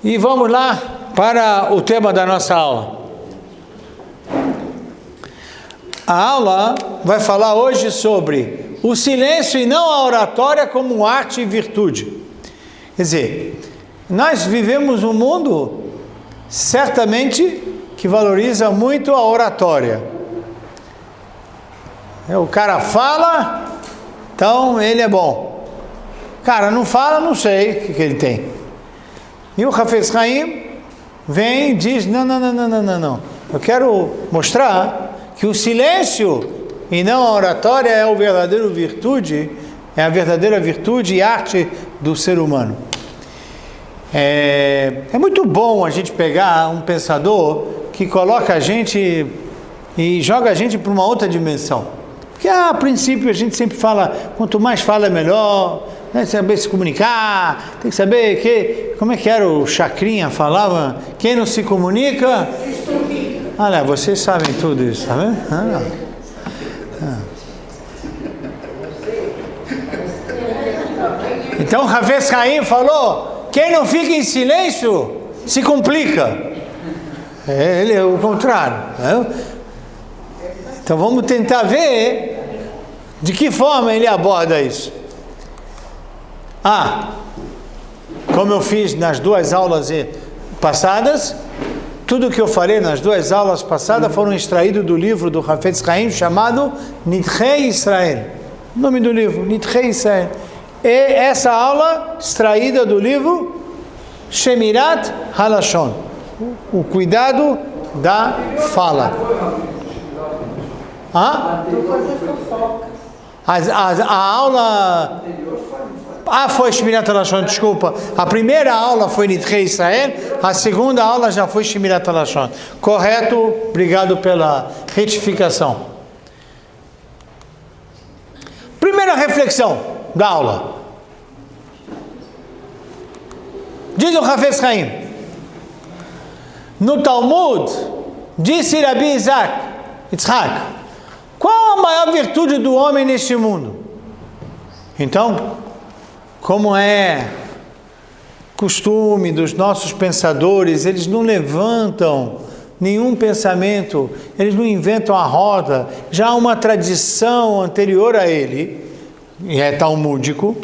E vamos lá para o tema da nossa aula. A aula vai falar hoje sobre o silêncio e não a oratória como arte e virtude. Quer dizer, nós vivemos um mundo certamente que valoriza muito a oratória. O cara fala, então ele é bom. O cara não fala, não sei o que ele tem. E o Hafetz Haim vem e diz, não. Eu quero mostrar que o silêncio e não a oratória é a verdadeira virtude, é a verdadeira virtude e arte do ser humano. É muito bom a gente pegar um pensador que coloca a gente e joga a gente para uma outra dimensão. Porque a princípio a gente sempre fala, quanto mais fala melhor, tem que saber se comunicar, tem que saber que, como é que era o Chacrinha falava, quem não se comunica, olha, vocês sabem tudo isso, tá vendo? Então Hafetz Haim falou, quem não fica em silêncio se complica. Ele é o contrário, né? Então vamos tentar ver de que forma ele aborda isso. Como eu fiz nas duas aulas passadas, tudo que eu falei nas duas aulas passadas foram extraídos do livro do Hafetz Haim chamado Nidchei Israel. O nome do livro, Nidchei Israel. E essa aula extraída do livro Shemirat Halashon, o cuidado da fala. A aula... foi Shemirat Halashon, desculpa. A primeira aula foi Nidchei Israel, a segunda aula já foi Shemirat Halashon. Correto, obrigado pela retificação. Primeira reflexão da aula. Diz o Hafetz Haim, no Talmud, disse Rabi Yitzhak, qual a maior virtude do homem neste mundo? Então, como é costume dos nossos pensadores, eles não levantam nenhum pensamento, eles não inventam a roda, já há uma tradição anterior a ele, e é talmúdico,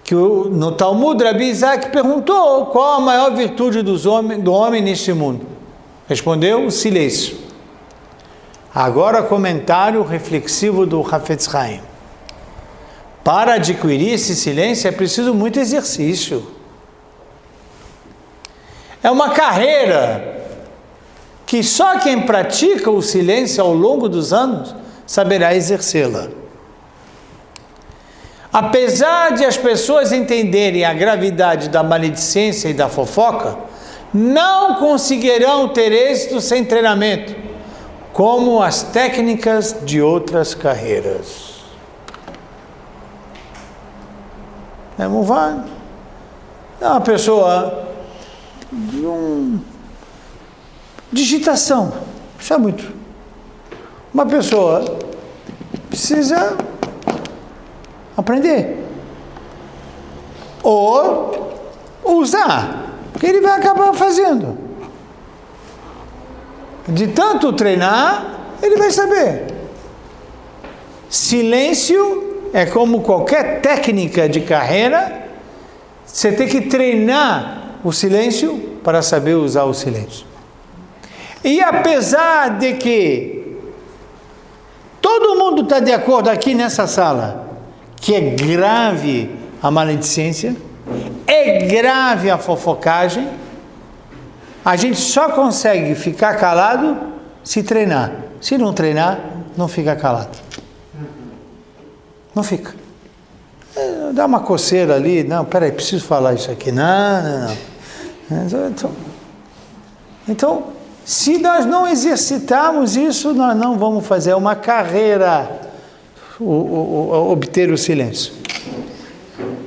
que no Talmud Rabi Isaac perguntou qual a maior virtude do homem neste mundo. Respondeu, o silêncio. Agora comentário reflexivo do Hafetz Haim. Para adquirir esse silêncio é preciso muito exercício. É uma carreira que só quem pratica o silêncio ao longo dos anos saberá exercê-la. Apesar de as pessoas entenderem a gravidade da maledicência e da fofoca, não conseguirão ter êxito sem treinamento, como as técnicas de outras carreiras. Não vai. É uma pessoa de digitação, precisa muito. Uma pessoa precisa aprender ou usar, porque ele vai acabar fazendo. De tanto treinar, ele vai saber. Silêncio é como qualquer técnica de carreira, você tem que treinar o silêncio para saber usar o silêncio. E apesar de que todo mundo está de acordo aqui nessa sala que é grave a maledicência, é grave a fofocagem, a gente só consegue ficar calado se treinar. Se não treinar, não fica calado. Não fica. Dá uma coceira ali, não, peraí, preciso falar isso aqui. Não. Então, se nós não exercitarmos isso, nós não vamos fazer uma carreira obter o silêncio.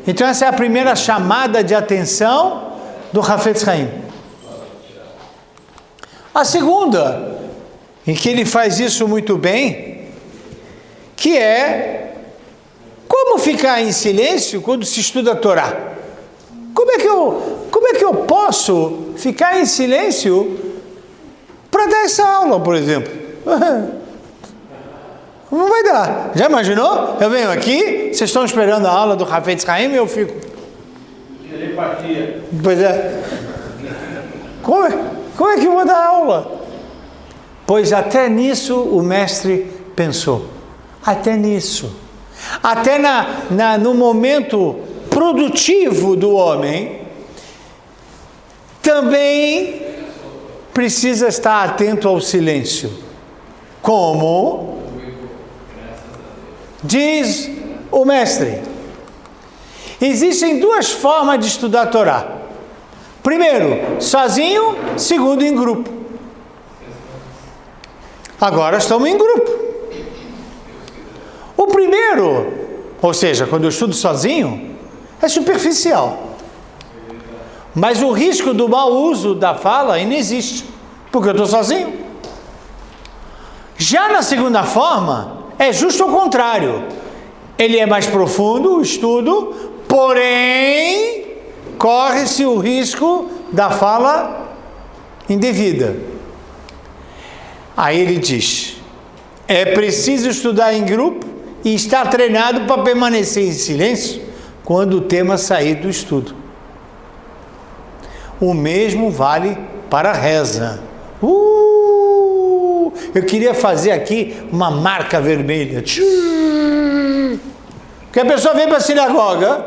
Então essa é a primeira chamada de atenção do Hafetz Haim. A segunda, em que ele faz isso muito bem, que é como ficar em silêncio quando se estuda a Torá. Como é que eu eu posso ficar em silêncio para dar essa aula, por exemplo. Não vai dar. Já imaginou? Eu venho aqui, vocês estão esperando a aula do Hafetz Haim e eu fico... Telepatia. Pois é. Como é que eu vou dar aula? Pois até nisso o mestre pensou. Até nisso. Até no momento produtivo do homem, também precisa estar atento ao silêncio. Como diz o mestre, existem duas formas de estudar a Torá. Primeiro, sozinho. Segundo, em grupo. Agora estamos em grupo. O primeiro, ou seja, quando eu estudo sozinho, é superficial. Mas o risco do mau uso da fala ainda existe, porque eu estou sozinho. Já na segunda forma, é justo ao contrário. Ele é mais profundo, o estudo, porém, corre-se o risco da fala indevida. Aí ele diz, é preciso estudar em grupo e estar treinado para permanecer em silêncio quando o tema sair do estudo. O mesmo vale para a reza. Eu queria fazer aqui uma marca vermelha. Que a pessoa vem para a sinagoga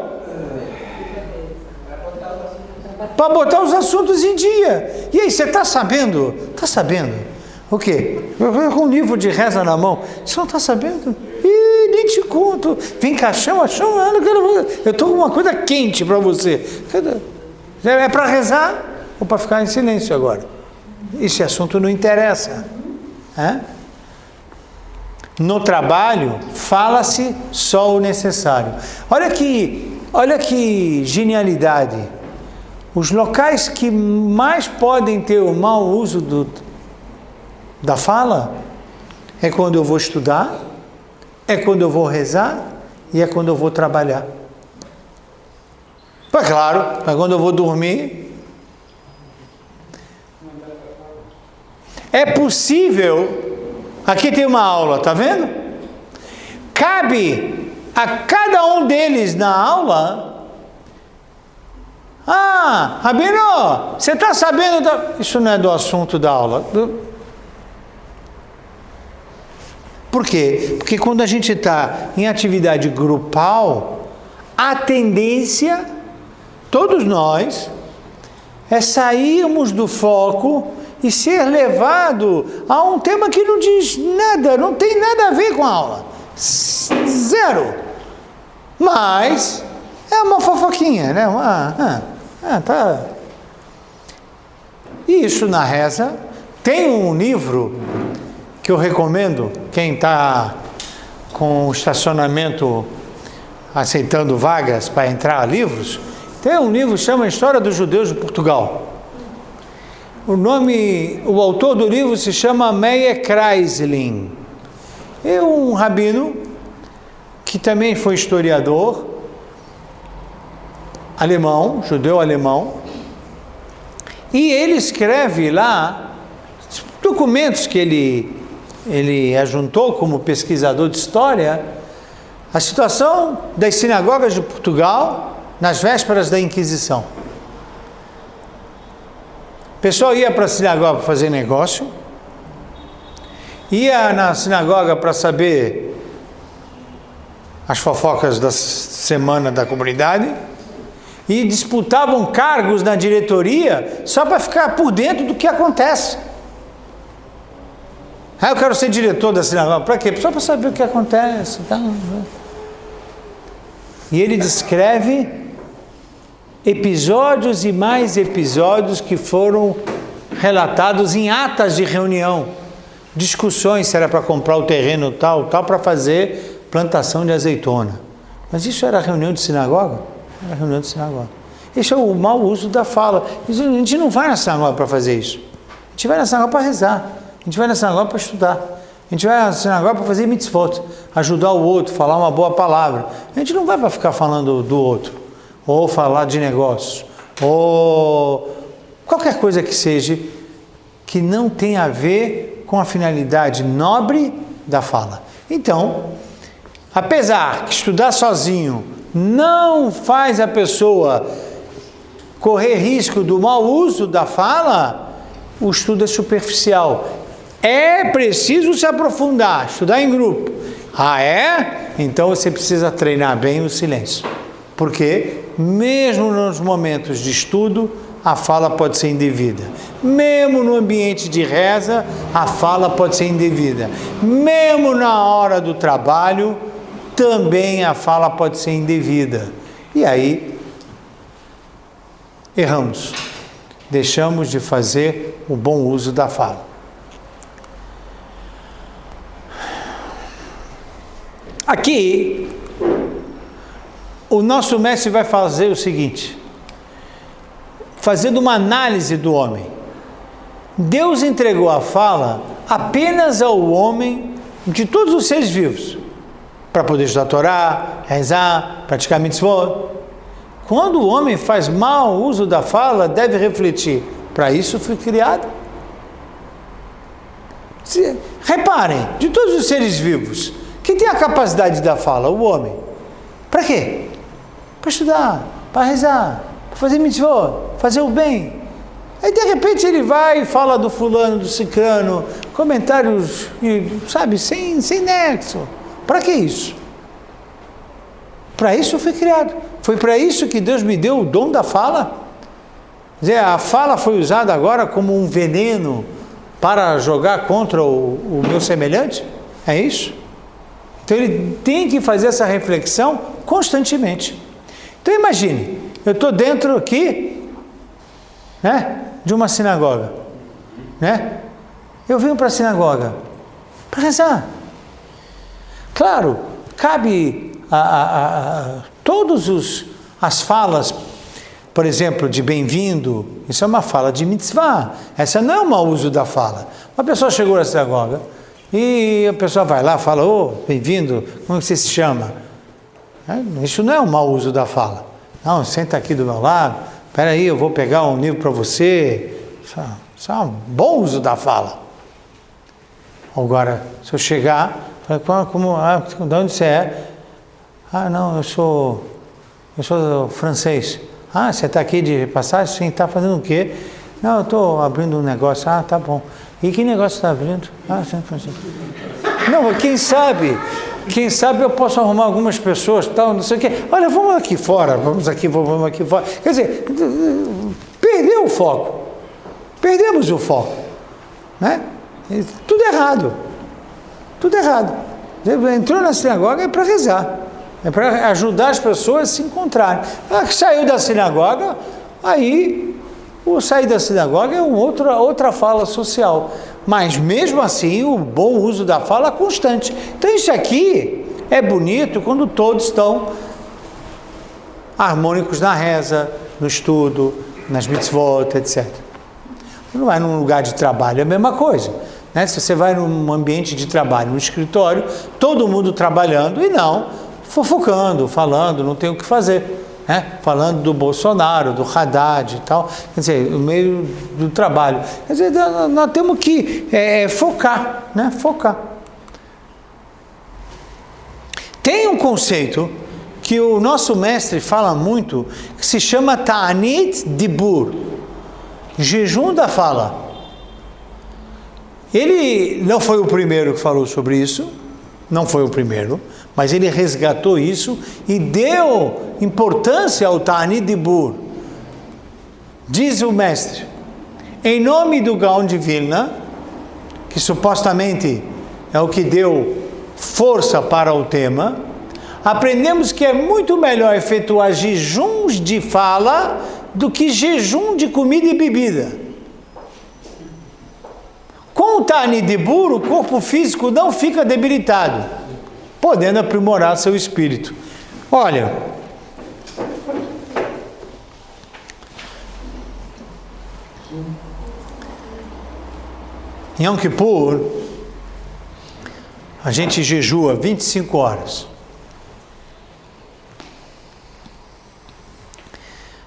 para botar os assuntos em dia. E aí, você está sabendo? Está sabendo? O quê? Com um livro de reza na mão. Você não está sabendo? Ih, nem te conto. Vem cá, chama. Eu estou com uma coisa quente para você. É para rezar ou para ficar em silêncio agora? Esse assunto não interessa. No trabalho, fala-se só o necessário. Olha que genialidade. Os locais que mais podem ter o mau uso da fala é quando eu vou estudar, é quando eu vou rezar e é quando eu vou trabalhar. Mas claro, é quando eu vou dormir. É possível, aqui tem uma aula, tá vendo? Cabe a cada um deles na aula... Rabino, você está sabendo... Isso não é do assunto da aula. Por quê? Porque quando a gente está em atividade grupal, a tendência, todos nós, é sairmos do foco e ser levado a um tema que não diz nada, não tem nada a ver com a aula. Zero. Mas é uma fofoquinha, né? Tá. Isso na reza. Tem um livro que eu recomendo, quem está com o estacionamento aceitando vagas para entrar livros, tem um livro que chama História dos Judeus de Portugal. O autor do livro se chama Meyer Kreisling. É um rabino que também foi historiador, alemão, judeu alemão, e ele escreve lá documentos que ele ajuntou como pesquisador de história, a situação das sinagogas de Portugal nas vésperas da Inquisição. O pessoal ia para a sinagoga para fazer negócio, ia na sinagoga para saber as fofocas da semana da comunidade e disputavam cargos na diretoria só para ficar por dentro do que acontece. Eu quero ser diretor da sinagoga. Para quê? Só para saber o que acontece. Tá? E ele descreve episódios e mais episódios que foram relatados em atas de reunião, discussões se era para comprar o terreno tal, para fazer plantação de azeitona. Mas isso era reunião de sinagoga? Era reunião de sinagoga. Esse é o mau uso da fala. A gente não vai na sinagoga para fazer isso. A gente vai na sinagoga para rezar. A gente vai na sinagoga para estudar. A gente vai na sinagoga para fazer mitzvot, ajudar o outro, falar uma boa palavra. A gente não vai para ficar falando do outro, ou falar de negócios, ou qualquer coisa que seja que não tem a ver com a finalidade nobre da fala. Então, apesar que estudar sozinho não faz a pessoa correr risco do mau uso da fala, o estudo é superficial. É preciso se aprofundar, estudar em grupo. Ah, é? Então você precisa treinar bem o silêncio. Porque mesmo nos momentos de estudo, a fala pode ser indevida. Mesmo no ambiente de reza, a fala pode ser indevida. Mesmo na hora do trabalho, também a fala pode ser indevida. E aí, erramos. Deixamos de fazer o bom uso da fala. Aqui, o nosso mestre vai fazer o seguinte, fazendo uma análise do homem. Deus entregou a fala apenas ao homem de todos os seres vivos, para poder estudar a Torá, rezar, praticar mitzvot. Quando o homem faz mau uso da fala, deve refletir, para isso fui criado. Reparem, de todos os seres vivos, quem tem a capacidade da fala? O homem. Para quê? Para estudar, para rezar, para fazer mitzvot, fazer o bem. Aí de repente ele vai e fala do fulano, do ciclano, comentários, sabe, sem nexo. Para que isso? Para isso eu fui criado. Foi para isso que Deus me deu o dom da fala. Quer dizer, a fala foi usada agora como um veneno para jogar contra o meu semelhante? É isso? Então ele tem que fazer essa reflexão constantemente. Então imagine, eu estou dentro aqui, né, de uma sinagoga, né? Eu venho para a sinagoga para rezar. Claro, cabe a todas as falas, por exemplo, de bem-vindo, isso é uma fala de mitzvah, essa não é um mau uso da fala. Uma pessoa chegou na sinagoga e a pessoa vai lá e fala, bem-vindo, como você se chama? Isso não é um mau uso da fala. Não, senta aqui do meu lado, espera aí, eu vou pegar um livro para você. Isso é um bom uso da fala. Agora, se eu chegar, de onde você é? Não, eu sou francês. Você está aqui de passagem? Sim, está fazendo o quê? Não, eu estou abrindo um negócio. Tá bom. E que negócio está abrindo? Sim. Não, quem sabe eu posso arrumar algumas pessoas, tal, não sei o quê. Olha, vamos aqui fora. Quer dizer, perdeu o foco. Perdemos o foco. Né? Tudo errado. Entrou na sinagoga é para rezar. É para ajudar as pessoas a se encontrarem. Saiu da sinagoga, aí o sair da sinagoga é outra fala social. Mas mesmo assim, o bom uso da fala é constante. Então isso aqui é bonito quando todos estão harmônicos na reza, no estudo, nas mitzvot, etc. Não vai num lugar de trabalho, é a mesma coisa. Né? Se você vai num ambiente de trabalho, no escritório, todo mundo trabalhando e não fofocando, falando, não tem o que fazer. Né? Falando do Bolsonaro, do Haddad e tal, quer dizer, no meio do trabalho. Quer dizer, nós temos que focar, né? Focar. Tem um conceito que o nosso mestre fala muito, que se chama Ta'anit Dibur, jejum da fala. Ele não foi o primeiro que falou sobre isso, não foi o primeiro, mas ele resgatou isso e deu importância ao Ta'anit Dibur. Diz o mestre, em nome do Gaon de Vilna, que supostamente é o que deu força para o tema, aprendemos que é muito melhor efetuar jejuns de fala do que jejum de comida e bebida. Com o Ta'anit Dibur, o corpo físico não fica debilitado, podendo aprimorar seu espírito. Olha, em Yom Kippur, a gente jejua 25 horas.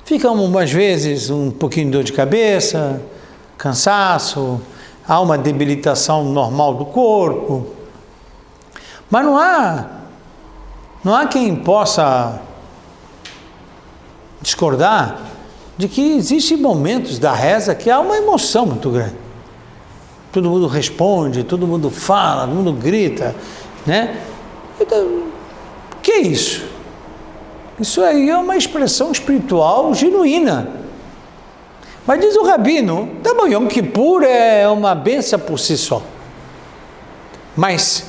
Fica umas vezes um pouquinho de dor de cabeça, cansaço, há uma debilitação normal do corpo. Mas não há quem possa discordar de que existem momentos da reza que há uma emoção muito grande. Todo mundo responde, todo mundo fala, todo mundo grita, né? Então, o que é isso? Isso aí é uma expressão espiritual genuína. Mas diz o rabino, tá bom, Yom Kippur é uma benção por si só. Mas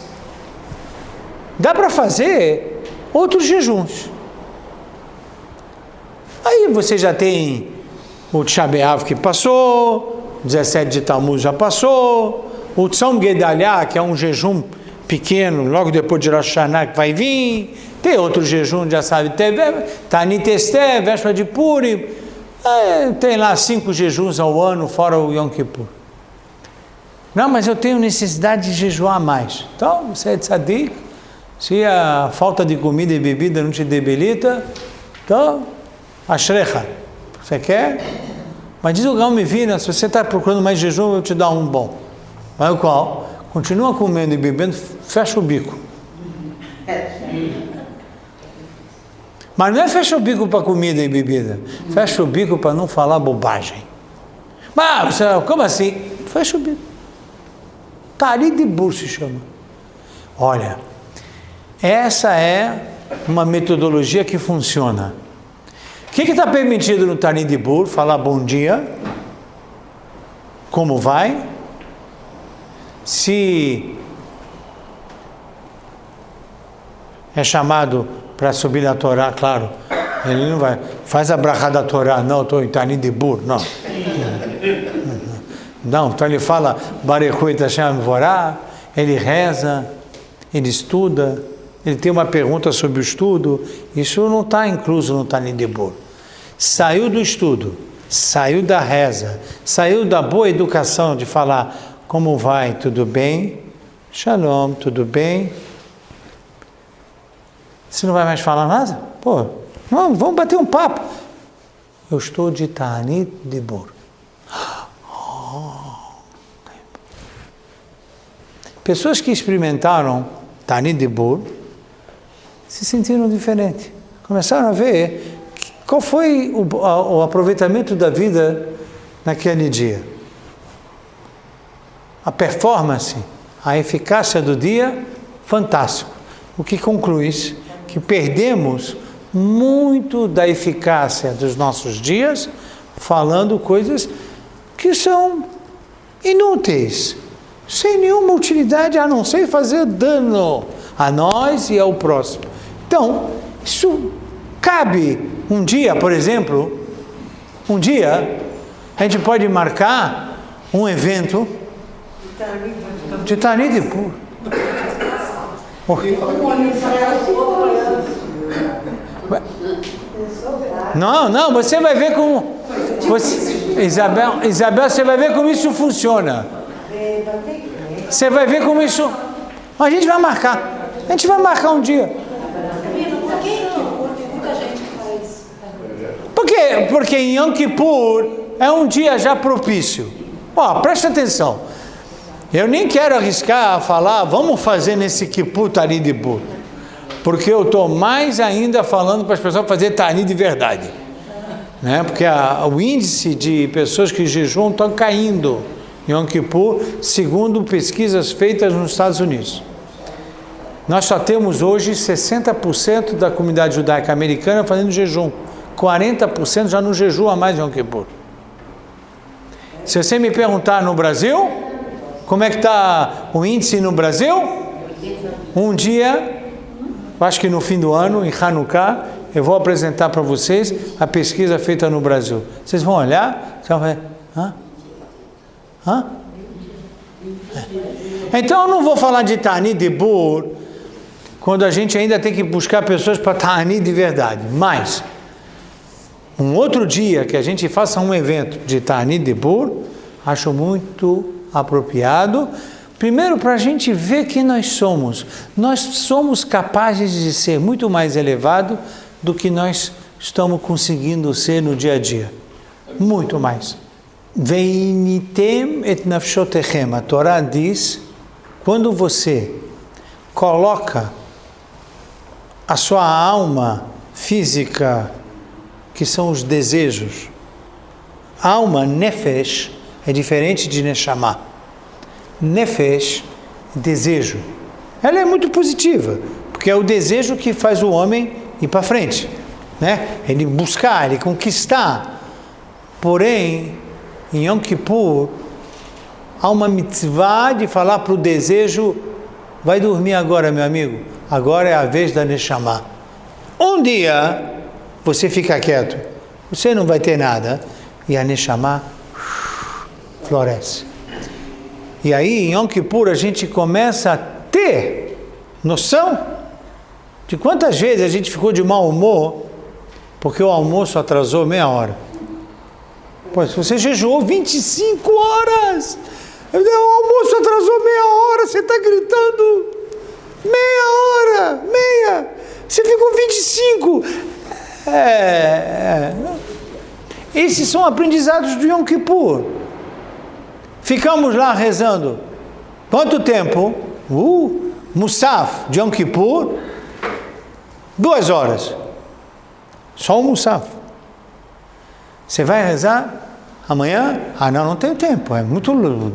dá para fazer outros jejuns. Aí você já tem o Tisha B'Av que passou, 17 de Tammuz já passou, o Tzom Gedalia, que é um jejum pequeno, logo depois de Rosh Hashanah que vai vir, tem outro jejum, já sabe, Ta'anit Esther, véspera de Purim, tem lá 5 jejuns ao ano, fora o Yom Kippur. Não, mas eu tenho necessidade de jejuar mais. Então, você é tzadik, se a falta de comida e bebida não te debilita, então, ashrecha, você quer? Mas diz o Gaon Mivina, se você está procurando mais jejum, eu vou te dar um bom. Mas o qual? Continua comendo e bebendo, fecha o bico. Mas não é fecha o bico para comida e bebida, fecha o bico para não falar bobagem. Mas, como assim? Fecha o bico. Ta'anit Dibur se chama. Olha, essa é uma metodologia que funciona. O que está permitido no Ta'anit Dibur? Falar bom dia, como vai? Se é chamado para subir na Torá, claro, ele não vai, faz a brachá da Torá, não, estou em Ta'anit Dibur, não. Não, então ele fala, Barechu et Hashem Vorá, ele reza, ele estuda, ele tem uma pergunta sobre o estudo, isso não está incluso no Ta'anit Dibur. Saiu do estudo, saiu da reza, saiu da boa educação de falar, como vai, tudo bem? Shalom, tudo bem? Você não vai mais falar nada? Pô, não, vamos bater um papo. Eu estou de Ta'anit Dibur. Pessoas que experimentaram Ta'anit Dibur se sentiram diferente. Começaram a ver qual foi o aproveitamento da vida naquele dia. A performance, a eficácia do dia, fantástico. O que conclui-se que perdemos muito da eficácia dos nossos dias falando coisas que são inúteis, sem nenhuma utilidade a não ser fazer dano a nós e ao próximo. Então, isso cabe um dia, por exemplo, um dia a gente pode marcar um evento de Ta'anit Dibur. Não, você vai ver como Isabel, você vai ver como isso funciona. Você vai ver como isso. A gente vai marcar. A gente vai marcar um dia. Por quê? Porque em Yom Kippur é um dia já propício. Presta atenção. Eu nem quero arriscar a falar, vamos fazer nesse Kippur Ta'anit Dibur. Porque eu estou mais ainda falando para as pessoas fazer Ta'anit de verdade. Né? Porque o índice de pessoas que jejuam está caindo em Yom Kippur, segundo pesquisas feitas nos Estados Unidos. Nós só temos hoje 60% da comunidade judaica americana fazendo jejum. 40% já não jejua mais em Yom Kippur. Se você me perguntar no Brasil, como é que está o índice no Brasil? Um dia, acho que no fim do ano, em Hanukkah, eu vou apresentar para vocês a pesquisa feita no Brasil. Vocês vão olhar, vocês vão ver, Então eu não vou falar de Ta'anit Dibur quando a gente ainda tem que buscar pessoas para Ta'anit de verdade. Mas um outro dia que a gente faça um evento de Ta'anit Dibur, acho muito apropriado. Primeiro, para a gente ver quem nós somos. Nós somos capazes de ser muito mais elevado do que nós estamos conseguindo ser no dia a dia. Muito mais. Veinitem et nafshotechem. A Torá diz, quando você coloca a sua alma física, que são os desejos, alma, nefesh, é diferente de neshama. Nefesh, desejo. Ela é muito positiva, porque é o desejo que faz o homem ir para frente, né? Ele buscar, ele conquistar. Porém, em Yom Kippur, há uma mitzvah de falar para o desejo, vai dormir agora, meu amigo, agora é a vez da Neshama. Um dia, você fica quieto, você não vai ter nada, e a Neshama floresce. E aí, em Yom Kippur, a gente começa a ter noção de quantas vezes a gente ficou de mau humor, porque o almoço atrasou meia hora. Pois você jejuou 25 horas, o almoço atrasou meia hora, você está gritando, meia, você ficou 25. Esses são aprendizados do Yom Kippur. Ficamos lá rezando. Quanto tempo? Musaf de Yom Kippur, 2 horas. Só o Musaf. Você vai rezar amanhã? Não tenho tempo.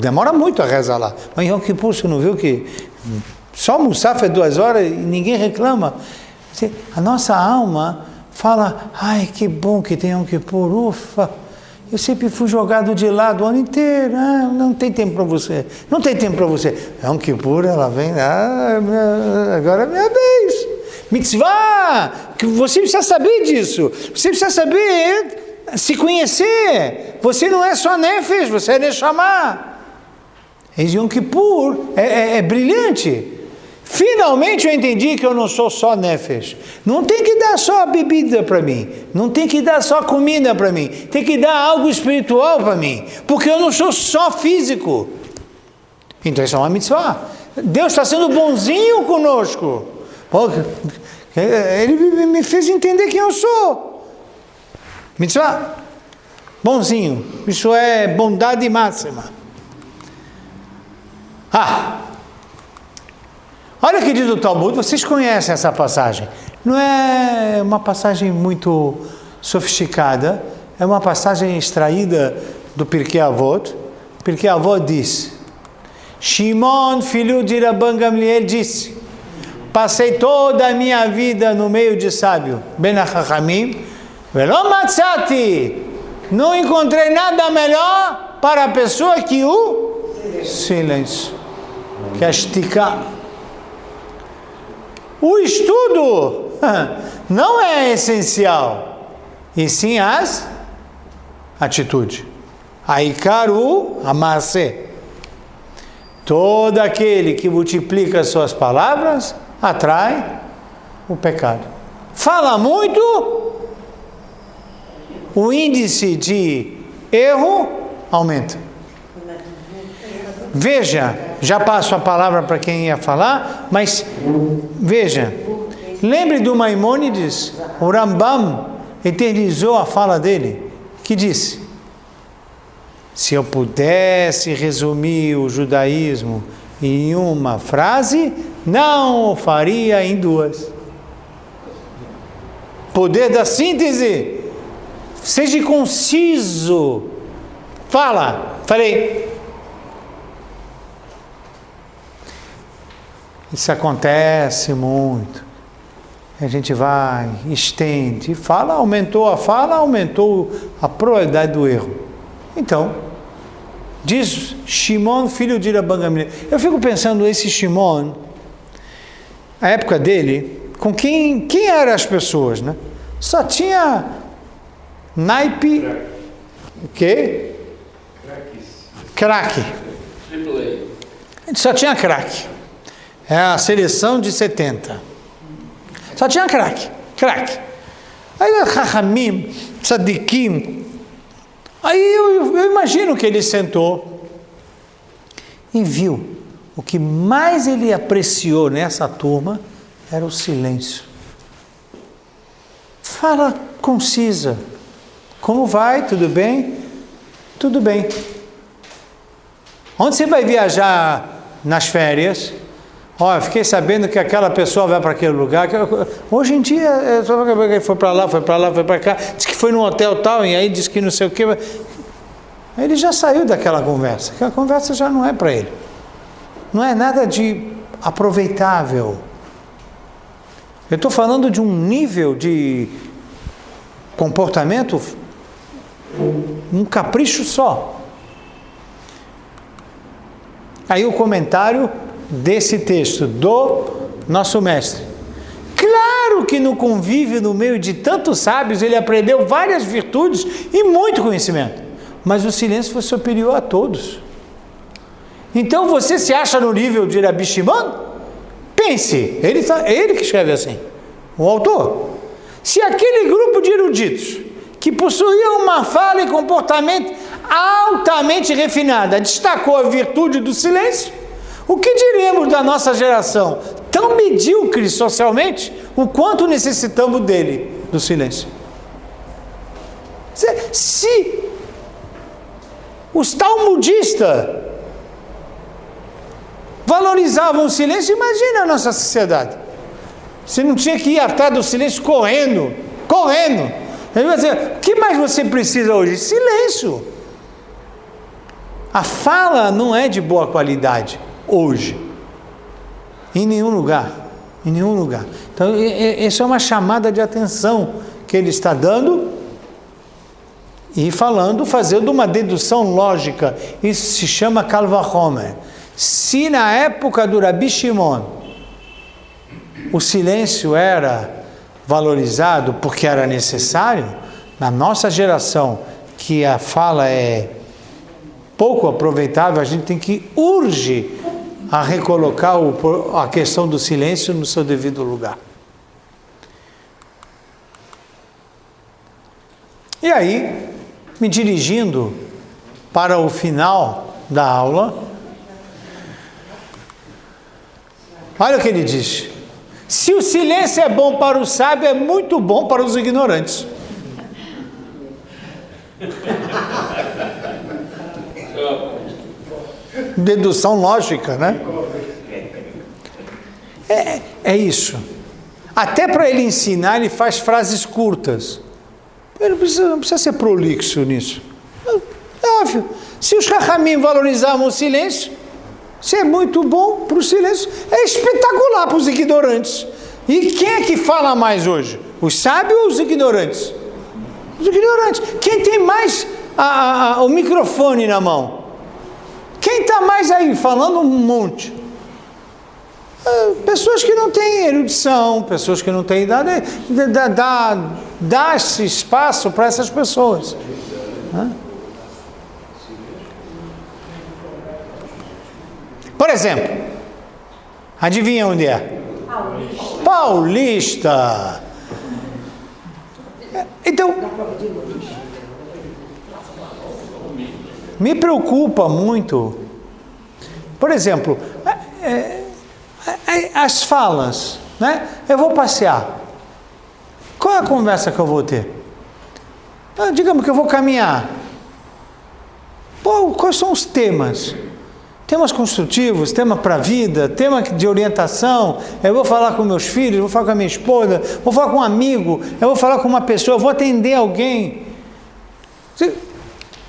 Demora muito a rezar lá. Mas em Yom Kippur, você não viu que só o Musaf é 2 horas e ninguém reclama? A nossa alma fala, ai, que bom que tem Yom Kippur, ufa. Eu sempre fui jogado de lado o ano inteiro. Não tem tempo para você. Não tem tempo para você. Yom Kippur, ela vem, agora é minha vez. Mitzvah, que você precisa saber disso. Você precisa saber se conhecer. Você não é só nefesh, você é neshama. Yom Kippur é brilhante. Finalmente eu entendi que eu não sou só nefesh. Não tem que dar só bebida para mim. Não tem que dar só comida para mim. Tem que dar algo espiritual para mim. Porque eu não sou só físico. Então isso é uma mitzvah. Deus está sendo bonzinho conosco. Ele me fez entender quem eu sou. Mitzvah. Bonzinho. Isso é bondade máxima. Olha o que diz o Talmud, vocês conhecem essa passagem. Não é uma passagem muito sofisticada, é uma passagem extraída do Pirkei Avot. Pirkei Avot diz, Shimon, filho de Rabban Gamliel, disse, passei toda a minha vida no meio de sábio, Ben HaChamim, Velo Matzati, não encontrei nada melhor para a pessoa que o silêncio, que a shtiká. O estudo não é essencial, e sim as atitudes. Aikaru amase. Todo aquele que multiplica suas palavras atrai o pecado. Fala muito, o índice de erro aumenta. Veja, já passo a palavra para quem ia falar, mas veja, lembre do Maimônides, o Rambam eternizou a fala dele, que disse, se eu pudesse resumir o judaísmo em uma frase, não o faria em 2. Poder da síntese, seja conciso, falei. Isso acontece muito. A gente vai, estende, fala, aumentou a fala, aumentou a probabilidade do erro. Então, diz Shimon, filho de Rabban Gamliel. Eu fico pensando, esse Shimon, a época dele, com quem eram as pessoas, né? Só tinha naipe, o quê? Craque. Só tinha craque. É a seleção de 70. Só tinha craque. Aí, Chachamim, Tzadikim. Aí eu imagino que ele sentou e viu. O que mais ele apreciou nessa turma era o silêncio. Fala concisa. Como vai? Tudo bem? Tudo bem. Onde você vai viajar nas férias? Olha, fiquei sabendo que aquela pessoa vai para aquele lugar. Hoje em dia, foi para lá, foi para cá. Diz que foi num hotel tal, e aí diz que não sei o quê. Ele já saiu daquela conversa. Aquela conversa já não é para ele. Não é nada de aproveitável. Eu estou falando de um nível de comportamento, um capricho só. Aí o comentário desse texto do nosso mestre. Claro que no convívio, no meio de tantos sábios, ele aprendeu várias virtudes e muito conhecimento. Mas o silêncio foi superior a todos. Então você se acha no nível de Rabi Shimon? Pense, ele que escreve assim, o autor. Se aquele grupo de eruditos que possuíam uma fala e comportamento altamente refinada destacou a virtude do silêncio, o que diremos da nossa geração, tão medíocre socialmente, o quanto necessitamos dele, do silêncio? Se os talmudistas valorizavam o silêncio, imagina a nossa sociedade. Você não tinha que ir atrás do silêncio correndo. Ele vai dizer, o que mais você precisa hoje? Silêncio. A fala não é de boa qualidade hoje, em nenhum lugar. Então, isso é uma chamada de atenção que ele está dando e fazendo uma dedução lógica. Isso se chama Kal Vachomer. Se na época do Rabi Shimon o silêncio era valorizado porque era necessário, na nossa geração, que a fala é pouco aproveitável, a gente tem que urgir a recolocar a questão do silêncio no seu devido lugar. E aí, me dirigindo para o final da aula, olha o que ele diz. Se o silêncio é bom para o sábio, é muito bom para os ignorantes. Dedução lógica, né? É isso. Até para ele ensinar, ele faz frases curtas. Ele não precisa ser prolixo nisso. É óbvio. Se os Chachamim valorizavam o silêncio, se é muito bom para o silêncio, é espetacular para os ignorantes. E quem é que fala mais hoje? Os sábios ou os ignorantes? Os ignorantes. Quem tem mais o microfone na mão? Quem está mais aí falando um monte? Pessoas que não têm erudição, pessoas que não têm idade. Dá-se espaço para essas pessoas. Por exemplo, adivinha onde é? Paulista. Então, me preocupa muito, por exemplo, as falas, né? Eu vou passear. Qual é a conversa que eu vou ter? Digamos que eu vou caminhar. Quais são os temas? Temas construtivos, tema para a vida, tema de orientação. Eu vou falar com meus filhos, vou falar com a minha esposa, vou falar com um amigo, eu vou falar com uma pessoa, eu vou atender alguém.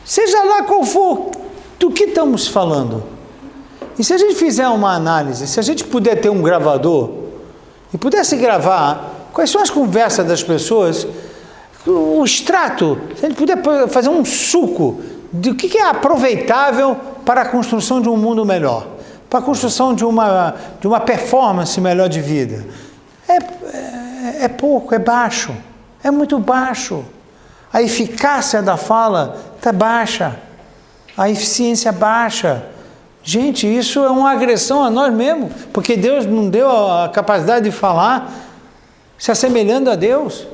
Seja lá qual for, do que estamos falando. E se a gente fizer uma análise, se a gente puder ter um gravador e pudesse gravar quais são as conversas das pessoas, o extrato, se a gente puder fazer um suco do que é aproveitável para a construção de um mundo melhor, para a construção de uma performance melhor de vida. É pouco, é baixo, é muito baixo. A eficácia da fala está baixa, a eficiência baixa. Gente, isso é uma agressão a nós mesmos, porque Deus não deu a capacidade de falar se assemelhando a Deus.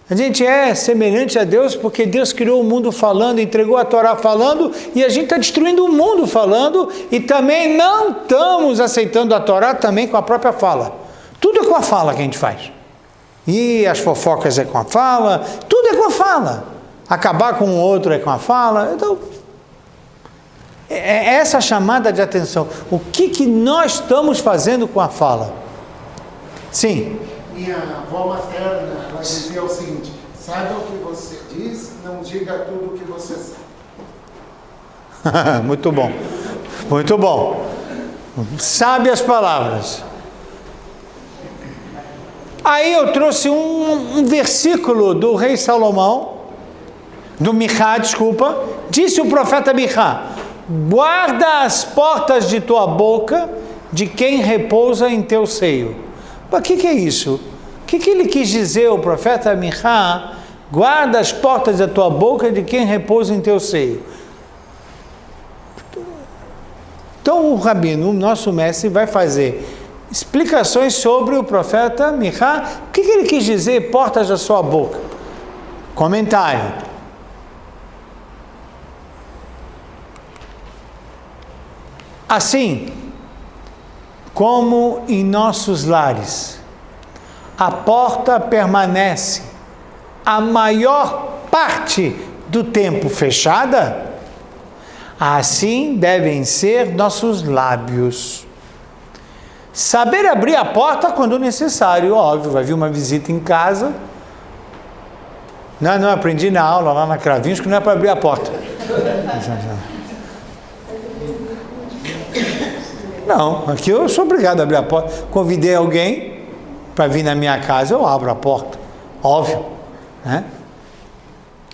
A gente é semelhante a Deus porque Deus criou o mundo falando, entregou a Torá falando, e a gente está destruindo o mundo falando, e também não estamos aceitando a Torá também com a própria fala. Tudo é com a fala que a gente faz. E as fofocas é com a fala, tudo é com a fala. Acabar com o outro é com a fala. Então, é essa chamada de atenção. O que nós estamos fazendo com a fala? Sim. Minha avó materna, ela dizia o seguinte: saiba o que você diz, não diga tudo o que você sabe. Muito bom. Muito bom. Sabe as palavras. Aí eu trouxe um versículo do rei Salomão, do Michá, desculpa. Disse o profeta Michá: guarda as portas de tua boca de quem repousa em teu seio. Mas o que é isso? O que ele quis dizer, o profeta Michá? Guarda as portas da tua boca de quem repousa em teu seio. Então o rabino, o nosso mestre, vai fazer explicações sobre o profeta Michá. O que ele quis dizer, portas da sua boca? Comentário. Assim como em nossos lares, a porta permanece a maior parte do tempo fechada, assim devem ser nossos lábios. Saber abrir a porta quando necessário, óbvio, vai vir uma visita em casa. Não aprendi na aula lá na Cravinhos que não é para abrir a porta. Não, aqui eu sou obrigado a abrir a porta. Convidei alguém para vir na minha casa, eu abro a porta, óbvio, né?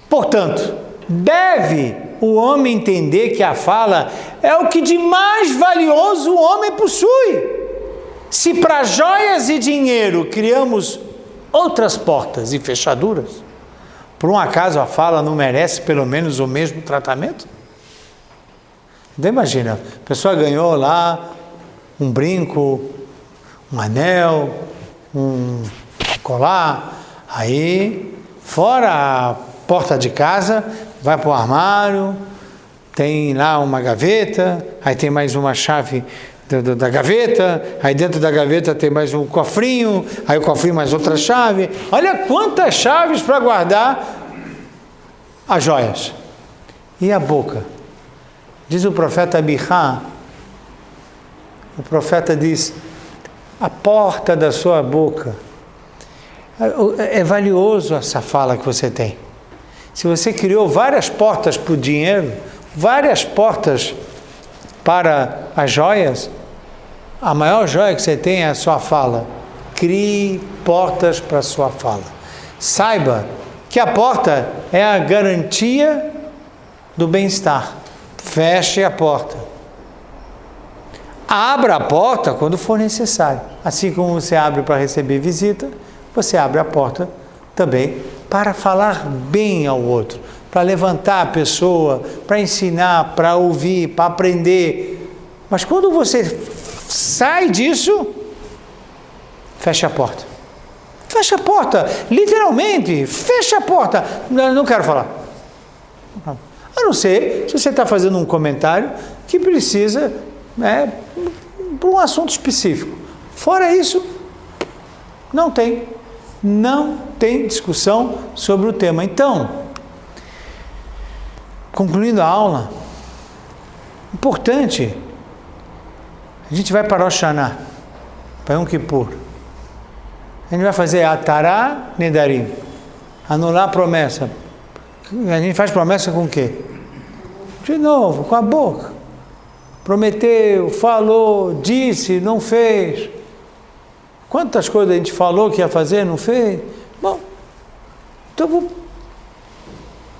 Portanto, deve o homem entender que a fala é o que de mais valioso o homem possui. Se para joias e dinheiro criamos outras portas e fechaduras, por um acaso a fala não merece pelo menos o mesmo tratamento? Então imagina, a pessoa ganhou lá um brinco, um anel, um colar, aí fora a porta de casa, vai para o armário, tem lá uma gaveta, aí tem mais uma chave da gaveta, aí dentro da gaveta tem mais um cofrinho, aí o cofrinho mais outra chave. Olha quantas chaves para guardar as joias. E a boca? Diz o profeta Michá, o profeta diz: a porta da sua boca. É valioso essa fala que você tem. Se você criou várias portas para o dinheiro, várias portas para as joias, a maior joia que você tem é a sua fala. Crie portas para a sua fala. Saiba que a porta é a garantia do bem-estar. Feche a porta. Abra a porta quando for necessário. Assim como você abre para receber visita, você abre a porta também para falar bem ao outro, para levantar a pessoa, para ensinar, para ouvir, para aprender. Mas quando você sai disso, fecha a porta. Fecha a porta, literalmente, fecha a porta. Não quero falar. A não ser se você está fazendo um comentário que precisa, para um assunto específico. Fora isso, não tem discussão sobre o tema. Então, concluindo a aula, importante, a gente vai para Rosh Hashanah, para Yom Kippur. A gente vai fazer Atará Nedarim, anular a promessa. A gente faz promessa com o quê? De novo, com a boca. Prometeu, falou, disse, não fez. Quantas coisas a gente falou que ia fazer, não fez? Bom, então,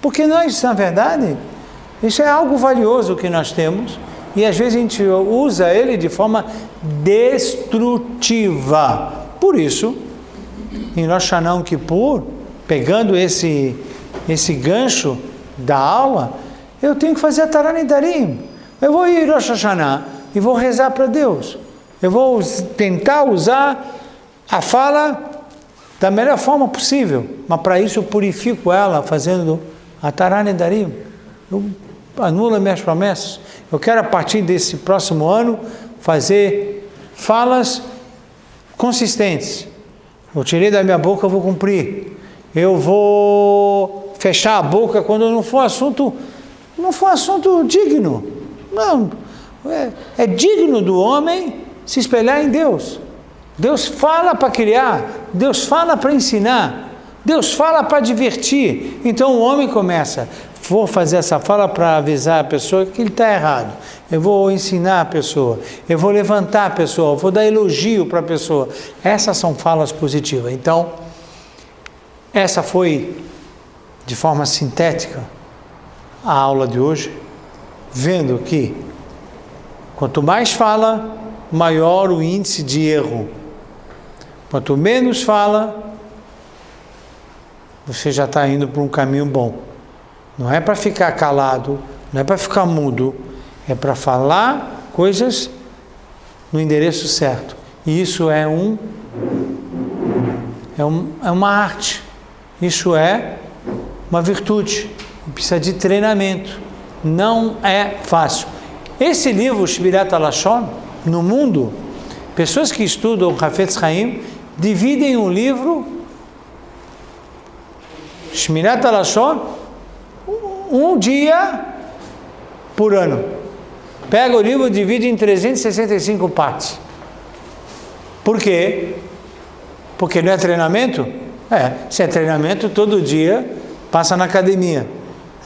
porque nós, na verdade, isso é algo valioso que nós temos, e às vezes a gente usa ele de forma destrutiva. Por isso, em Rosh Hashanah Yom Kippur, pegando esse gancho da aula, eu tenho que fazer a Atará Nedarim. Eu vou ir Rosh Hashanah e vou rezar para Deus. Eu vou tentar usar a fala da melhor forma possível, mas para isso eu purifico ela fazendo a Atará Nedarim. Eu anulo minhas promessas. Eu quero, a partir desse próximo ano, fazer falas consistentes. Eu tirei da minha boca, eu vou cumprir. Eu vou fechar a boca quando não for assunto digno. Não, é digno do homem se espelhar em Deus. Deus fala para criar, Deus fala para ensinar, Deus fala para divertir. Então o homem começa, vou fazer essa fala para avisar a pessoa que ele está errado. Eu vou ensinar a pessoa, eu vou levantar a pessoa, eu vou dar elogio para a pessoa. Essas são falas positivas. Então, essa foi, de forma sintética, a aula de hoje, vendo que quanto mais fala, maior o índice de erro. Quanto menos fala, você já está indo para um caminho bom. Não é para ficar calado, não é para ficar mudo, é para falar coisas no endereço certo. E isso é uma arte, isso é uma virtude, precisa de treinamento, não é fácil. Esse livro, Shmirat HaLashon, no mundo, pessoas que estudam Hafetz Haim dividem o livro Shmirat HaLashon um dia por ano. Pega o livro e divide em 365 partes. Por quê? Porque não é treinamento? Se é treinamento, todo dia passa na academia.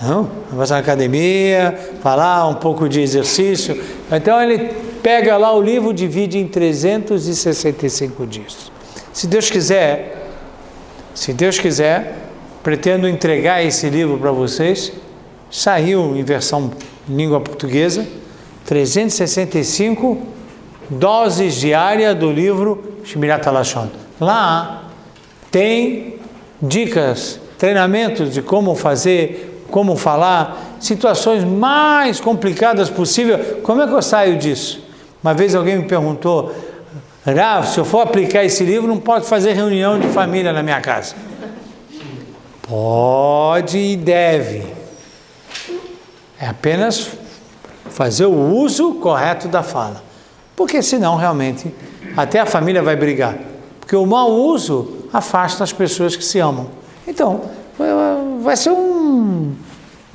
Não? Passa na academia, falar um pouco de exercício. Então ele pega lá o livro e divide em 365 dias. Se Deus quiser, pretendo entregar esse livro para vocês. Saiu em versão língua portuguesa, 365 doses diárias do livro Shmirat HaLashon. Lá tem dicas, treinamentos de como fazer, como falar, situações mais complicadas possível. Como é que eu saio disso? Uma vez alguém me perguntou, Rav, se eu for aplicar esse livro, não pode fazer reunião de família na minha casa. Pode e deve. É apenas fazer o uso correto da fala. Porque senão, realmente, até a família vai brigar. Porque o mau uso afasta as pessoas que se amam. Então, vai ser um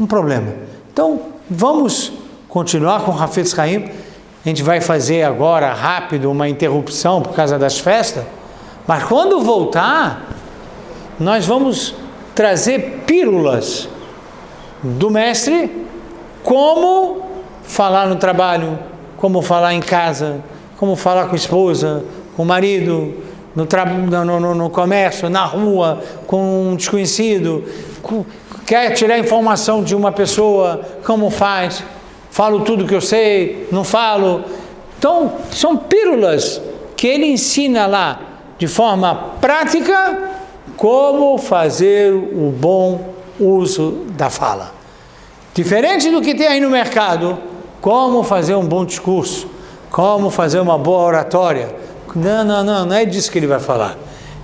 problema. Então, vamos continuar com o Hafetz Haim. A gente vai fazer agora, rápido, uma interrupção por causa das festas. Mas quando voltar, nós vamos trazer pílulas do mestre, como falar no trabalho, como falar em casa, como falar com a esposa, com o marido, no comércio, na rua, com um desconhecido, quer tirar informação de uma pessoa, como faz? Falo tudo que eu sei, não falo. Então, são pílulas que ele ensina lá, de forma prática, como fazer o bom uso da fala. Diferente do que tem aí no mercado, como fazer um bom discurso, como fazer uma boa oratória. Não é disso que ele vai falar.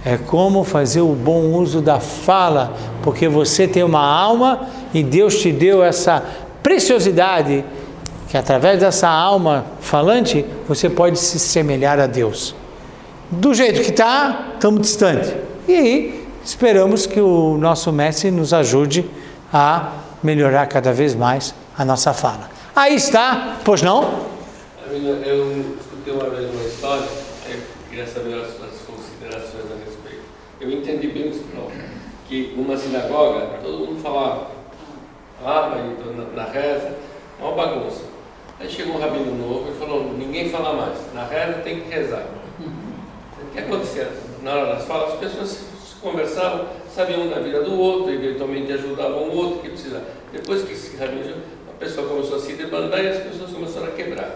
É como fazer o bom uso da fala, porque você tem uma alma e Deus te deu essa preciosidade, que através dessa alma falante, você pode se semelhar a Deus. Do jeito que está, estamos distantes. E aí, esperamos que o nosso mestre nos ajude a melhorar cada vez mais a nossa fala. Aí está, pois não? Eu escutei uma vez uma história, eu queria saber as suas considerações a respeito. Eu entendi bem que numa sinagoga, todo mundo falava na reza, uma bagunça. Aí chegou um rabino novo e falou, ninguém fala mais, na reza tem que rezar. O que acontecia? Na hora das falas, as pessoas conversavam, sabiam um da vida do outro, eventualmente ajudavam o outro que precisava. Depois que esse rabino, a pessoa começou a se debandar e as pessoas começaram a quebrar.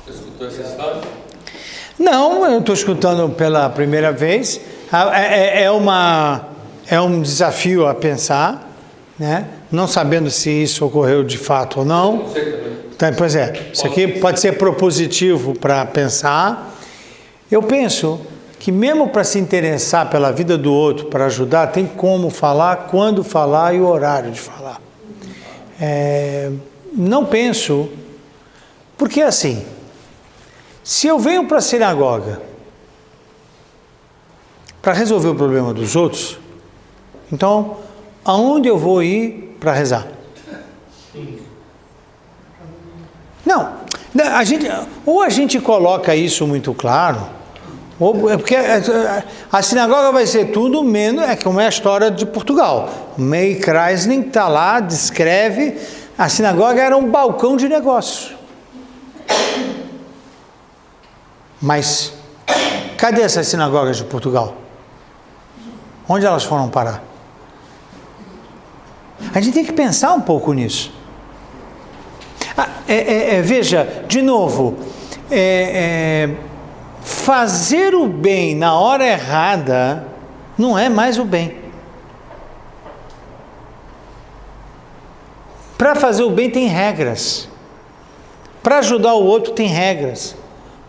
Você escutou essa história? Não, eu estou escutando pela primeira vez. É um desafio a pensar, né? Não sabendo se isso ocorreu de fato ou não. Não sei também. Então, pois é, isso aqui pode ser propositivo para pensar. Eu penso que mesmo para se interessar pela vida do outro, para ajudar, tem como falar, quando falar e o horário de falar. Não penso, porque assim, se eu venho para a sinagoga para resolver o problema dos outros, então, aonde eu vou ir para rezar? Não, ou a gente coloca isso muito claro, porque a sinagoga vai ser tudo menos, como é a história de Portugal. May Kreisling está lá, descreve, a sinagoga era um balcão de negócios. Mas, cadê essas sinagogas de Portugal? Onde elas foram parar? A gente tem que pensar um pouco nisso. Veja, de novo, fazer o bem na hora errada não é mais o bem. Para fazer o bem tem regras. Para ajudar o outro tem regras.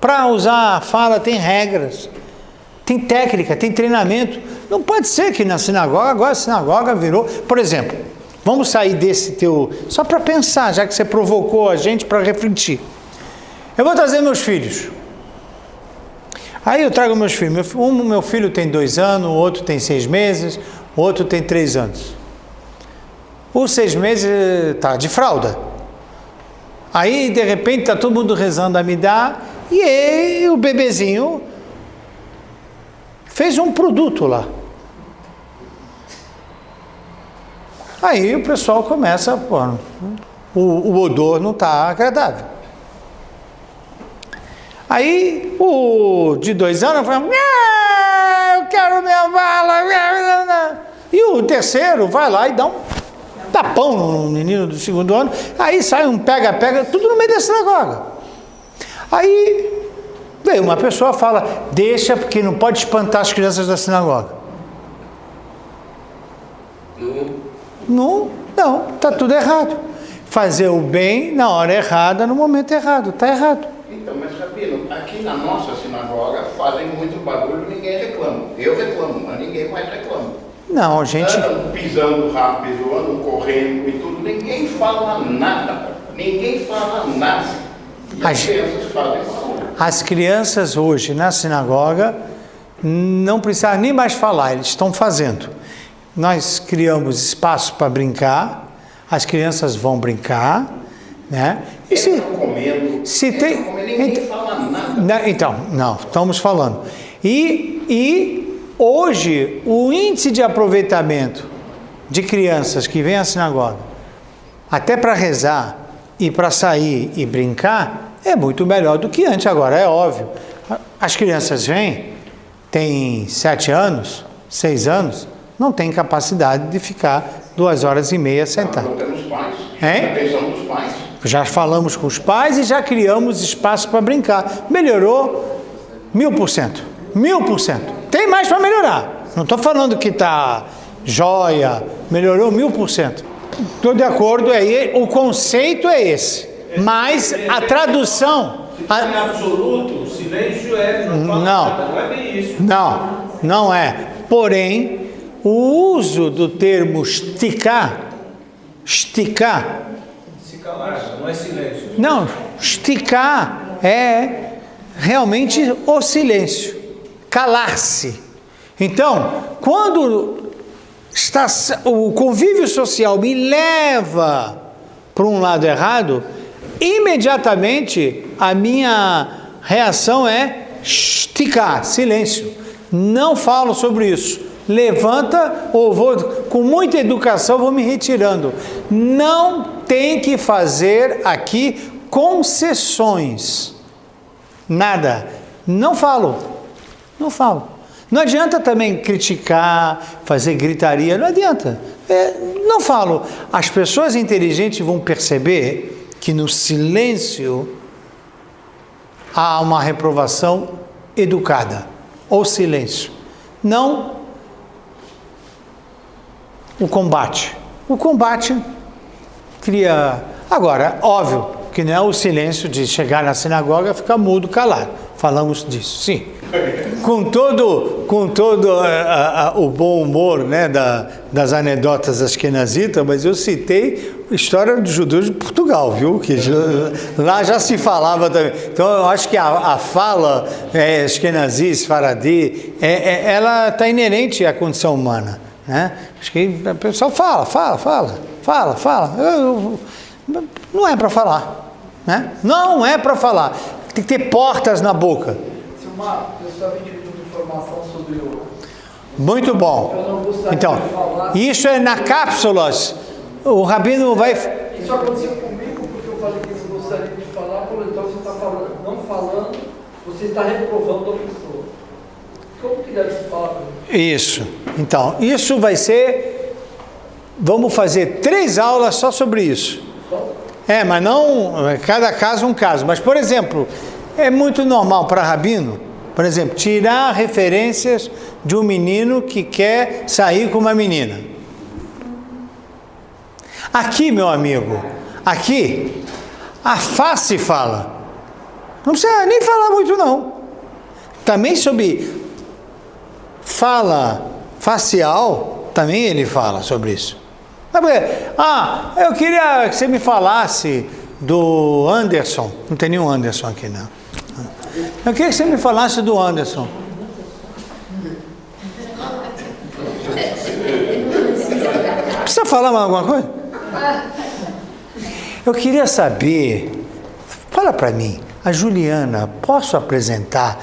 Para usar a fala tem regras. Tem técnica, tem treinamento. Não pode ser que na sinagoga, agora a sinagoga virou... Por exemplo, vamos sair desse teu... Só para pensar, já que você provocou a gente para refletir. Eu vou trazer meus filhos. Aí eu trago meus filhos. Meu filho tem 2 anos, o outro tem 6 meses, o outro tem 3 anos. Os 6 meses está de fralda. Aí, de repente, está todo mundo rezando a Amidá e o bebezinho fez um produto lá. Aí o pessoal começa, o odor não está agradável. Aí o de 2 anos fala, eu quero minha bala. E o terceiro vai lá e dá um tapão no menino do 2º ano. Aí sai um pega-pega, tudo no meio da sinagoga. Aí veio uma pessoa e fala, deixa porque não pode espantar as crianças da sinagoga. Não, está tudo errado. Fazer o bem na hora errada, no momento errado, está errado. Então, mas Rabino, aqui na nossa sinagoga fazem muito barulho e ninguém reclama. Eu reclamo, mas ninguém mais reclama. Não, gente... Andam pisando rápido, andam correndo e tudo, ninguém fala nada. Ninguém fala nada. E as crianças fazem barulho. As crianças hoje na sinagoga não precisam nem mais falar, eles estão fazendo. Nós criamos espaço para brincar, as crianças vão brincar, né? E ninguém fala nada. Então, não, estamos falando. E hoje o índice de aproveitamento de crianças que vêm à sinagoga, até para rezar e para sair e brincar, é muito melhor do que antes. Agora, é óbvio, as crianças vêm, têm 7 anos, 6 anos, não tem capacidade de ficar 2h30 sentado. Não temos pais. Hein? Atenção dos pais. Já falamos com os pais e já criamos espaço para brincar. Melhorou 1000%. 1000%. Tem mais para melhorar. Não estou falando que está jóia. Melhorou 1000%. Estou de acordo, o conceito é esse. Mas a tradução... Em absoluto, o silêncio não é bem isso. Não é. Porém, o uso do termo esticar, não é silêncio. Não, esticar é realmente o silêncio, calar-se. Então, quando o convívio social me leva para um lado errado, imediatamente a minha reação é esticar, silêncio. Não falo sobre isso. Levanta ou vou, com muita educação, vou me retirando. Não tem que fazer aqui concessões. Nada. Não falo. Não adianta também criticar, fazer gritaria, não adianta. Não falo. As pessoas inteligentes vão perceber que no silêncio há uma reprovação educada. Ou silêncio. Não o combate. O combate cria... Agora, óbvio que não é o silêncio de chegar na sinagoga e ficar mudo, calado. falamos disso, sim. Com todo o bom humor, né, das anedotas askenazitas, mas eu citei a história dos judeus de Portugal, viu? Que lá já se falava também. Então eu acho que a fala askenazi, sfaradi, ela está inerente à condição humana, né? Acho que o pessoal fala. Não é para falar, né? Não é para falar. Tem que ter portas na boca. Silmar, eu só vim pedindo informação sobre o... Muito bom. Então, isso é na cápsulas. O Rabino vai... Isso aconteceu comigo porque eu falei que eu gostaria de falar, então você está falando, não falando, você está reprovando a pessoa. Como que deve se falar? Isso. Então, isso vai ser... Vamos fazer 3 aulas só sobre isso. Mas não... Cada caso um caso. Mas, por exemplo, é muito normal para Rabino, por exemplo, tirar referências de um menino que quer sair com uma menina. Aqui, meu amigo, aqui, a face fala. Não precisa nem falar muito, não. Também sobre fala facial, também ele fala sobre isso. Eu queria que você me falasse do Anderson. Não tem nenhum Anderson aqui, não. Eu queria que você me falasse do Anderson. Precisa falar mais alguma coisa? Eu queria saber, fala para mim, a Juliana, posso apresentar?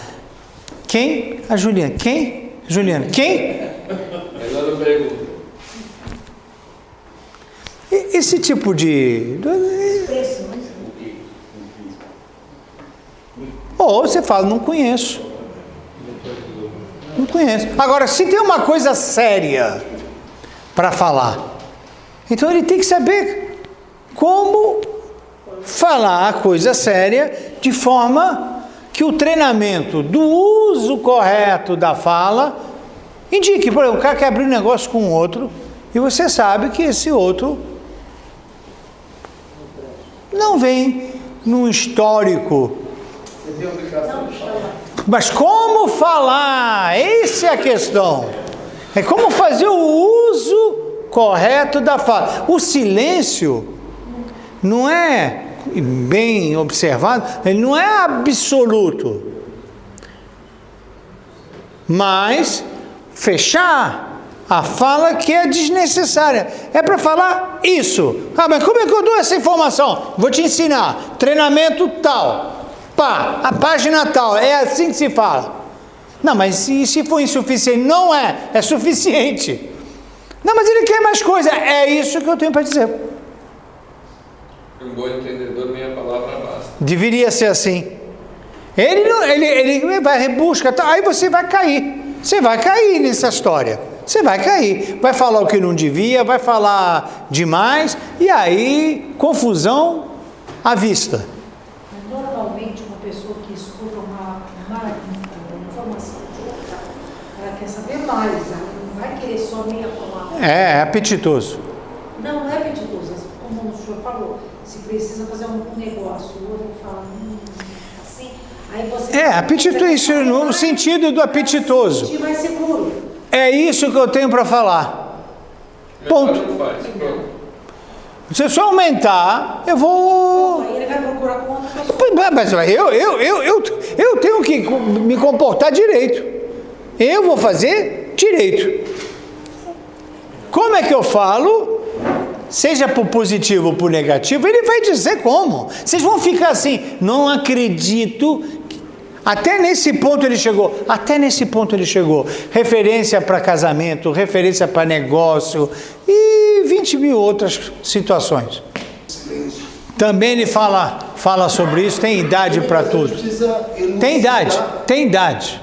Quem? A Juliana. Quem? Juliana. Quem? Agora pergunta. Esse tipo de... Ou você fala, não conheço. Não conheço. Agora, se tem uma coisa séria para falar, então ele tem que saber como falar a coisa séria de forma que o treinamento do uso correto da fala indique. Por exemplo, o cara quer abrir um negócio com o outro e você sabe que esse outro não vem num histórico. Mas como falar? Essa é a questão. É como fazer o uso correto da fala. O silêncio não é, bem observado, ele não é absoluto. Mas fechar a fala que é desnecessária. É para falar isso. Mas como é que eu dou essa informação? Vou te ensinar. Treinamento tal. Pá, a página tal. É assim que se fala. Não, mas se for insuficiente, não é suficiente. Não, mas ele quer mais coisa. É isso que eu tenho para dizer. Um bom entendedor, minha palavra basta. Deveria ser assim. Ele vai rebusca, aí você vai cair. Você vai cair nessa história. Você vai cair. Vai falar o que não devia, vai falar demais, e aí, confusão à vista. Normalmente, uma pessoa que escuta uma informação de outra, ela quer saber mais, ela não vai querer só meia palavra. É apetitoso. Não é apetitoso, como o senhor falou, se precisa fazer um negócio, o outro fala, assim, aí você... apetitoso, isso no sentido do apetitoso. Se sentir mais seguro. É isso que eu tenho para falar. Ponto. Se eu só aumentar, eu vou... Aí ele vai procurar com outra pessoa. Mas eu tenho que me comportar direito. Eu vou fazer direito. Como é que eu falo? Seja por positivo ou por negativo, ele vai dizer como. Vocês vão ficar assim, não acredito. Até nesse ponto ele chegou. Referência para casamento, referência para negócio e 20 mil outras situações. Também ele fala sobre isso, tem idade para tudo. Tem idade.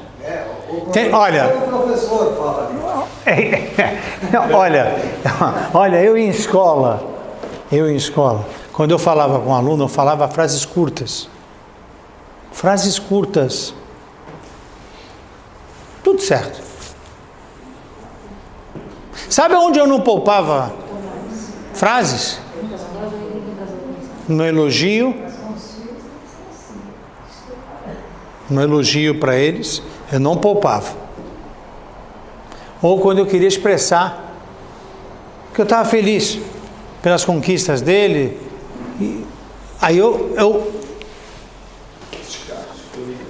Olha, eu em escola, quando eu falava com um aluno, eu falava frases curtas. Tudo certo. Sabe onde eu não poupava frases? No elogio um elogio para eles, eu não poupava. Ou quando eu queria expressar que eu estava feliz pelas conquistas dele, aí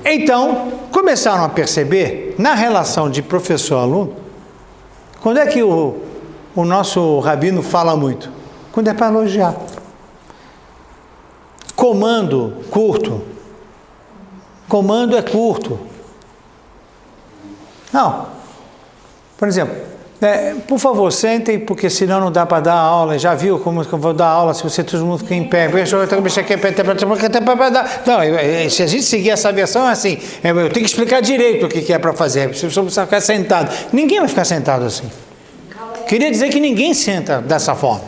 Então, começaram a perceber, na relação de professor-aluno, quando é que o nosso rabino fala muito? Quando é para elogiar. Comando curto. Comando é curto. Não. Por exemplo, por favor, sentem, porque senão não dá para dar aula. Já viu como eu vou dar aula se você todo mundo fica em pé? Não, se a gente seguir essa versão, é assim, eu tenho que explicar direito o que é para fazer. Você precisa ficar sentado. Ninguém vai ficar sentado assim. Queria dizer que ninguém senta dessa forma.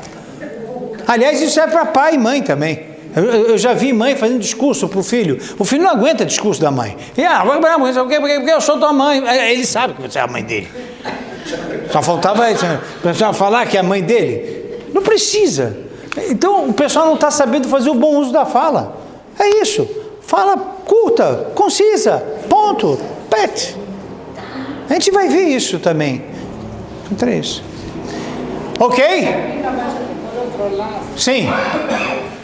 Aliás, isso é para pai e mãe também. Eu já vi mãe fazendo discurso para o filho. O filho não aguenta discurso da mãe. Porque eu sou tua mãe. Ele sabe que você é a mãe dele. Só faltava isso, né? O pessoal falar que é a mãe dele. Não precisa. Então, o pessoal não está sabendo fazer o bom uso da fala. É isso. Fala curta, concisa, ponto, pet. A gente vai ver isso também. São 3. Ok? Por outro lado, Sim.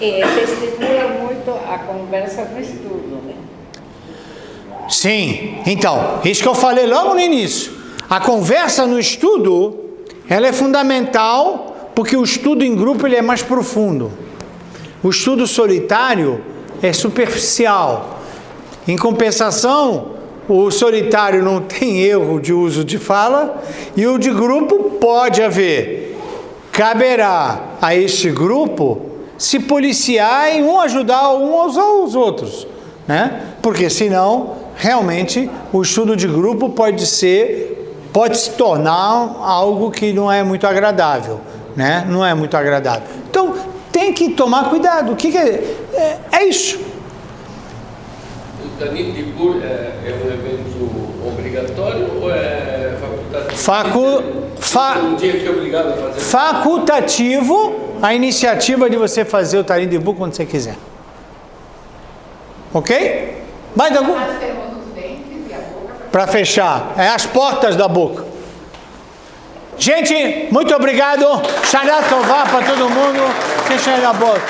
Estimula muito a conversa no estudo, né? Sim. Então, isso que eu falei logo no início. A conversa no estudo, ela é fundamental, porque o estudo em grupo ele é mais profundo. O estudo solitário é superficial. Em compensação, o solitário não tem erro de uso de fala, e o de grupo pode haver. Caberá a este grupo se policiar e um ajudar uns aos outros, né? Porque senão, realmente, o estudo de grupo pode se tornar algo que não é muito agradável, né? Não é muito agradável. Então, tem que tomar cuidado. O que é isso? O Tanit Dibur é um evento obrigatório ou é facultativo? Um dia que é obrigado a fazer? Facultativo, a iniciativa de você fazer o Tanit Dibur quando você quiser. Ok? Mais algum? Para fechar, é as portas da boca. Gente, muito obrigado. Shana Tová para todo mundo. Fechando a boca.